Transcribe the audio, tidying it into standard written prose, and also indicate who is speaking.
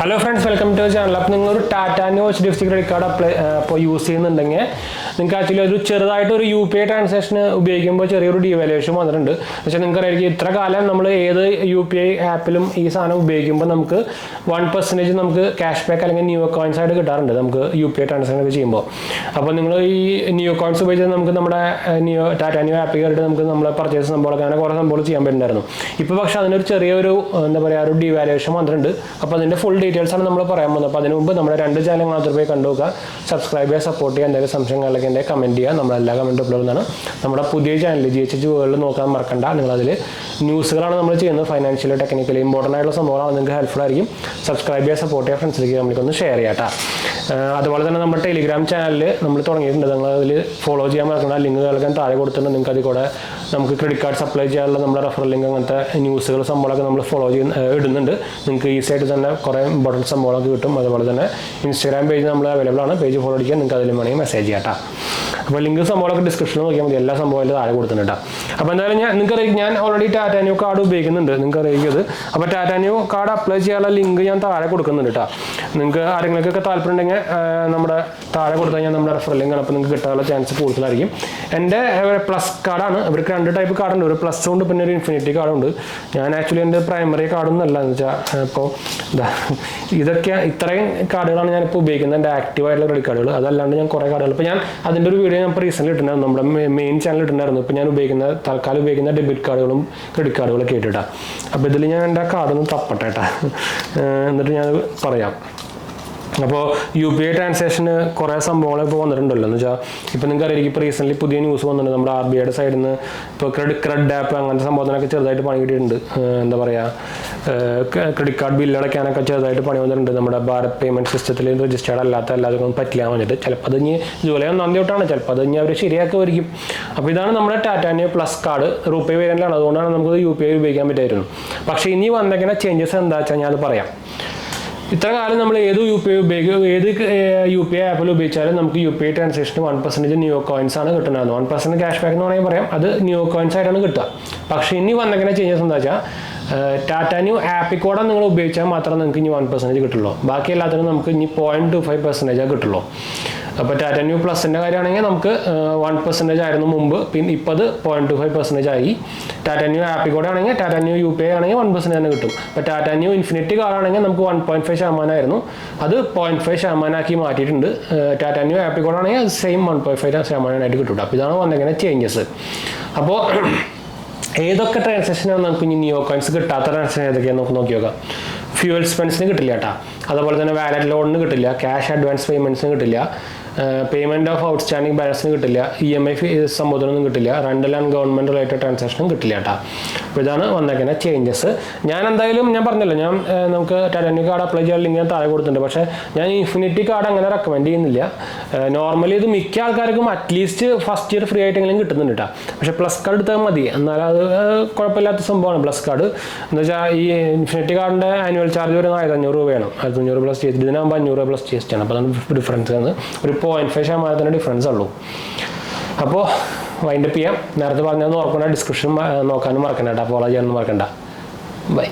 Speaker 1: Hello friends, welcome to the channel. If you Tata HDFC credit card use ചെയ്യുന്നുണ്ടെങ്കിൽ നിങ്ങൾക്ക് actually ഒരു ചെറുതായിട്ട് ഒരു UPI ട്രാൻസാക്ഷൻ ഉപയോഗിക്കുമ്പോൾ ചെറിയൊരു ഡീവാലുവേഷൻ വന്നിട്ടുണ്ട്. പക്ഷേ നിങ്ങൾക്കറിയാം ഇത്ര കാലം നമ്മൾ ഏത് UPI ആപ്പിലും ഈ സാധനം ഉപയോഗിക്കുമ്പോൾ നമുക്ക് 1% നമുക്ക് ക്യാഷ് ബാക്ക് അല്ലെങ്കിൽ ന്യൂ കോയിൻസ് ആയിട്ട് കിട്ടാറുണ്ട് നമുക്ക് UPI ട്രാൻസാക്ഷൻ ഒക്കെ ചെയ്യുമ്പോൾ. അപ്പോൾ നിങ്ങൾ ഈ ന്യൂ കോയിൻസ് ഉപയോഗിച്ച് നമുക്ക് നമ്മുടെ ടാറ്റ ന്യൂ ആപ്പിൽ കയറിയിട്ട് നമുക്ക് നമ്മളെ പർച്ചേസ് സംഭവമൊക്കെ അങ്ങനെ കുറേ സംഭവം ചെയ്യാൻ പറ്റുന്നുണ്ടായിരുന്നു. ഇപ്പോൾ പക്ഷേ അതിനൊരു ചെറിയൊരു എന്താ പറയുക ഒരു ഡീവാലുവേഷൻ വന്നിട്ടുണ്ട്. അപ്പോൾ അതിൻ്റെ ഫുൾ ഡീറ്റെയിൽസ് ആണ് നമ്മൾ പറയാൻ പോകുന്നത്. അപ്പോൾ അതിന് മുമ്പ് നമ്മുടെ 2 ചാനൽ മാത്രം പോയി കണ്ടുനോക്കുക, സബ്സ്ക്രൈബ് ചെയ്യുക, സപ്പോർട്ട് ചെയ്യുക, എന്തെങ്കിലും സംശയങ്ങളിലൊക്കെ ഉണ്ടെങ്കിൽ കമൻറ്റ് ചെയ്യുക. നമ്മളെല്ലാ കമൻറ്റും അപ്ലോഡ് ചെയ്യുന്നതാണ്. നമ്മുടെ പുതിയ ചാനൽ GHH വേൾഡ് നോക്കാൻ മറക്കണ്ട. നിങ്ങളതിൽ ന്യൂസുകളാണ് നമ്മൾ ചെയ്യുന്നത്, ഫൈനാൻഷ്യലി ടെക്നിക്കലി ഇമ്പോർട്ടൻ്റ് ആയിട്ടുള്ള സംഭവങ്ങളാണ്. നിങ്ങൾക്ക് ഹെൽപ്ഫുൾ ആയിരിക്കും. സബ്സ്ക്രൈബ് ചെയ്യുക, സപ്പോർട്ട് ചെയ്യുക, ഫ്രണ്ട്സിലേക്ക് നമ്മൾക്കൊന്ന് ഷെയർ ചെയ്യാം കേട്ടോ. അതുപോലെ തന്നെ നമ്മുടെ ടെലിഗ്രാം ചാനൽ നമ്മൾ തുടങ്ങിയിട്ടുണ്ട്. നിങ്ങളതിൽ ഫോളോ ചെയ്യാൻ മറക്കണ്ട. ലിങ്കുകളൊക്കെ താഴെ കൊടുത്തിട്ടുണ്ട്. നിങ്ങൾക്ക് അതിൽ കൂടെ നമുക്ക് ക്രെഡിറ്റ് കാർഡ് സപ്ലൈ ചെയ്യാനുള്ള നമ്മുടെ റെഫറൽ ലിങ്ക് അങ്ങനത്തെ ന്യൂസുകൾ സംഭവങ്ങളൊക്കെ നമ്മൾ ഫോളോ ഇടുന്നുണ്ട്. നിങ്ങൾക്ക് ഈസി ആയിട്ട് തന്നെ കുറേ ഇമ്പോർട്ടൻറ്റ് സംഭവങ്ങളൊക്കെ കിട്ടും. അതുപോലെ തന്നെ ഇൻസ്റ്റാഗ്രാം പേജ് നമ്മൾ അവൈലബിൾ ആണ്. പേജ് ഫോളോ അടിക്കാൻ നിങ്ങൾക്ക് അതിലും വേണമെങ്കിൽ മെസ്സേജ് ചെയ്യാം കേട്ടോ. അപ്പോൾ ലിങ്ക് സംഭവങ്ങളൊക്കെ ഡിസ്ക്രിപ്ഷനിൽ നോക്കിയാൽ മതി. എല്ലാ സംഭവം താഴെ കൊടുത്തിട്ടുണ്ട് കേട്ടോ. അപ്പോൾ എന്തായാലും ഞാൻ ഓൾറെഡി ടാറ്റ ന്യൂ കാർഡ് ഉപയോഗിക്കുന്നുണ്ട്, നിങ്ങൾക്ക് അറിയിക്കുന്നത്. അപ്പോൾ ടാറ്റ ന്യൂ കാർഡ് അപ്ലൈ ചെയ്യാനുള്ള ലിങ്ക് ഞാൻ താഴെ കൊടുക്കുന്നുണ്ട് കേട്ടോ. നിങ്ങൾക്ക് ആരെങ്കിലുമൊക്കെ താല്പര്യം ഉണ്ടെങ്കിൽ നമ്മുടെ താഴെ കൊടുത്താൽ ഞാൻ നമ്മുടെ റെഫറൽ ലിങ്കാണ്. അപ്പോൾ നിങ്ങൾക്ക് കിട്ടാനുള്ള ചാൻസ് കൂടുതലായിരിക്കും. എൻ്റെ പ്ലസ് കാർഡാണ്. ഇവർക്ക് 2 ടൈപ്പ് കാർഡുണ്ട്, ഒരു പ്ലസ് ഉണ്ട്, പിന്നെ ഒരു ഇൻഫിനിറ്റി കാർഡുണ്ട്. ഞാൻ ആക്ച്വലി എൻ്റെ പ്രൈമറി കാർഡൊന്നും അല്ല എന്ന് വെച്ചാൽ ഇപ്പോൾ ഇതൊക്കെ ഇത്രയും കാർഡുകളാണ് ഞാനിപ്പോൾ ഉപയോഗിക്കുന്നത്, എൻ്റെ ആക്റ്റീവായിട്ടുള്ള ക്രെഡിറ്റ് കാർഡുകൾ. അതല്ലാണ്ട് ഞാൻ കുറേ കാർഡുകൾ ഇപ്പോൾ ഞാൻ അതിൻ്റെ ഒരു വീഡിയോ ഞാൻ ഇപ്പോൾ റീസെൻ്റ് ഇട്ടിട്ടുണ്ടായിരുന്നു, നമ്മുടെ മെയിൻ ചാനൽ ഇട്ടിട്ടുണ്ടായിരുന്നു. ഇപ്പോൾ ഞാൻ തൽക്കാലം ഉപയോഗിക്കുന്ന ഡെബിറ്റ് കാർഡുകളും ക്രെഡിറ്റ് കാർഡുകളൊക്കെ ഇട്ടിട്ടാണ്. അപ്പോൾ ഇതിൽ ഞാൻ എൻ്റെ കാർഡൊന്നും തപ്പട്ടെ കേട്ടോ, എന്നിട്ട് ഞാൻ പറയാം. അപ്പോൾ UPI ട്രാൻസാക്ഷന് കുറേ സംഭവങ്ങൾ ഇപ്പോൾ വന്നിട്ടുണ്ടല്ലോ എന്ന് വെച്ചാൽ ഇപ്പോൾ നിങ്ങൾക്ക് അറിയാം. ഇപ്പോൾ റീസെൻ്റ്ലി പുതിയ ന്യൂസ് വന്നിട്ടുണ്ട്. നമ്മുടെ RBIയുടെ സൈഡിൽ നിന്ന് ഇപ്പോൾ ക്രെഡ് ആപ്പ് അങ്ങനത്തെ സംഭവത്തിനൊക്കെ ചെറുതായിട്ട് പണി കിട്ടിയിട്ടുണ്ട്. എന്താ പറയുക, ക്രെഡിറ്റ് കാർഡ് ബില്ലടയ്ക്കാനൊക്കെ ചെറുതായിട്ട് പണി വന്നിട്ടുണ്ട്. നമ്മുടെ ഭാരത് പേയ്മെൻറ്റ് സിസ്റ്റത്തിൽ രജിസ്റ്റേർഡ് അല്ലാത്ത എല്ലാവർക്കും പറ്റില്ല വന്നിട്ട് ചിലപ്പോൾ അത് ഇനി ജൂലൈ 1 തൊട്ടാണ്, ചിലപ്പോൾ അത് ഇനി അവർ ശരിയാക്കുമായിരിക്കും. അപ്പോൾ ഇതാണ് നമ്മുടെ Tata new plus card. RuPay വേരിയൻ്റാണ്, അതുകൊണ്ടാണ് നമുക്ക് UPI ഉപയോഗിക്കാൻ പറ്റുമായിരുന്നു. പക്ഷേ ഇനി വന്നേക്കുന്ന ചേഞ്ചസ് എന്താ വെച്ചാൽ ഞാൻ അത് പറയാം. ഇത്ര കാലം നമ്മൾ ഏത് UPI ആപ്പിൽ ഉപയോഗിച്ചാലും നമുക്ക് UPI ട്രാൻസാക്ഷന് 1% ന്യൂ കോയിൻസ് ആണ് കിട്ടുന്നത്. 1% ക്യാഷ് ബാക്ക് എന്ന് വേണമെങ്കിൽ പറയാം. അത് ന്യൂ കോയിൻസ് ആയിട്ടാണ് കിട്ടുക. പക്ഷേ ഇനി വന്നിങ്ങനെ ചേഞ്ചസ് എന്താ വെച്ചാൽ ടാറ്റ ന്യൂ ആപ്പിൽ കൂടെ നിങ്ങൾ ഉപയോഗിച്ചാൽ മാത്രമേ നിങ്ങൾക്ക് ഇനി 1% കിട്ടുള്ളൂ. ബാക്കി എല്ലാത്തിനും നമുക്ക് ഇനി 0.25% കിട്ടുള്ളൂ. അപ്പോൾ ടാറ്റ ന്യൂ പ്ലസിൻ്റെ കാര്യമാണെങ്കിൽ നമുക്ക് 1% ആയിരുന്നു മുമ്പ്, പിന്നെ ഇപ്പോൾ അത് 0.25% ആയി. ടാറ്റ ന്യൂ ആപ്പിൽ കൂടെ ആണെങ്കിൽ ടാറ്റ ന്യൂ UPI ആണെങ്കിൽ 1% തന്നെ കിട്ടും. അപ്പോൾ ടാറ്റ ന്യൂ ഇൻഫിനിറ്റി കാർഡാണെങ്കിൽ നമുക്ക് 1.5% ആയിരുന്നു, അത് 0.5% ആക്കി മാറ്റിയിട്ടുണ്ട്. ടാറ്റ ന്യൂ ആപ്പിൽ കൂടെ ആണെങ്കിൽ അത് സെയിം 1.5% കിട്ടും. അപ്പോൾ ഇതാണ് വന്നിങ്ങനെ ചേഞ്ചസ്. അപ്പോൾ ഏതൊക്കെ ട്രാൻസാക്ഷനാണ് നമുക്ക് ഇനി ന്യൂ കോയിൻസ് കിട്ടാത്ത ട്രാൻസാക്ഷൻ ഏതൊക്കെയാണ് നമുക്ക് നോക്കി നോക്കാം. ഫ്യൂവൽ സ്പെൻസിന് കിട്ടില്ല കേട്ടോ. അതുപോലെ തന്നെ വാലറ്റ് ലോണിന് കിട്ടില്ല, ക്യാഷ് അഡ്വാൻസ് പേയ്മെൻറ്റ്സിന് കിട്ടില്ല, പേയ്മെൻറ്റ് ഓഫ് ഔട്ട്സ്റ്റാൻഡിങ് ബാലൻസിന് കിട്ടില്ല, EMI സംബോധനൊന്നും കിട്ടില്ല, റെൻ്റൽ ആൻഡ് ഗവൺമെൻറ് റിലേറ്റഡ് ട്രാൻസാക്ഷനും കിട്ടില്ല കേട്ടോ. അപ്പോൾ ഇതാണ് വന്നേക്കുന്ന ചേഞ്ചസ്. ഞാൻ എന്തായാലും ഞാൻ പറഞ്ഞല്ലോ, നമുക്ക് ടാറ്റ ന്യൂ കാർഡ് അപ്ലൈ ചെയ്യാൻ ലിങ്ക് ഞാൻ താഴെ കൊടുത്തിട്ടുണ്ട്. പക്ഷേ ഞാൻ ഇൻഫിനിറ്റി കാർഡ് അങ്ങനെ റെക്കമെൻഡ് ചെയ്യുന്നില്ല. നോർമലി ഇത് മിക്ക ആൾക്കാർക്കും അറ്റ്ലീസ്റ്റ് ഫസ്റ്റ് ഇയർ ഫ്രീ ആയിട്ടെങ്കിലും കിട്ടുന്നുണ്ട് കേട്ടോ. പക്ഷേ പ്ലസ് കാർഡ് എടുത്താൽ മതി, എന്നാൽ അത് കുഴപ്പമില്ലാത്ത സംഭവമാണ് പ്ലസ് കാർഡ്. എന്ന് വെച്ചാൽ ഈ ഇൻഫിനിറ്റി കാർഡിൻ്റെ ആനുവൽ ചാർജ് വരുന്നത് 1500 രൂപയാണ്. 1500 പ്ലസ് GST, ഇതിനാകുമ്പോൾ 500 പ്ലസ് GST ആണ്. അപ്പോൾ അതാണ് ഡിഫറൻസ് ആണ്, ഒരു 0.5% ഡിഫറൻസ് ഉള്ളൂ. അപ്പോൾ വൈൻഡപ്പ് ചെയ്യാം. നേരത്തെ പറഞ്ഞതെന്ന് ഓർക്കണ്ട, ഡിസ്ക്രിപ്ഷൻ നോക്കാനും മറക്കണ്ട കേട്ടോ, ഫോളോ ചെയ്യാനൊന്നും മറക്കണ്ട. ബൈ.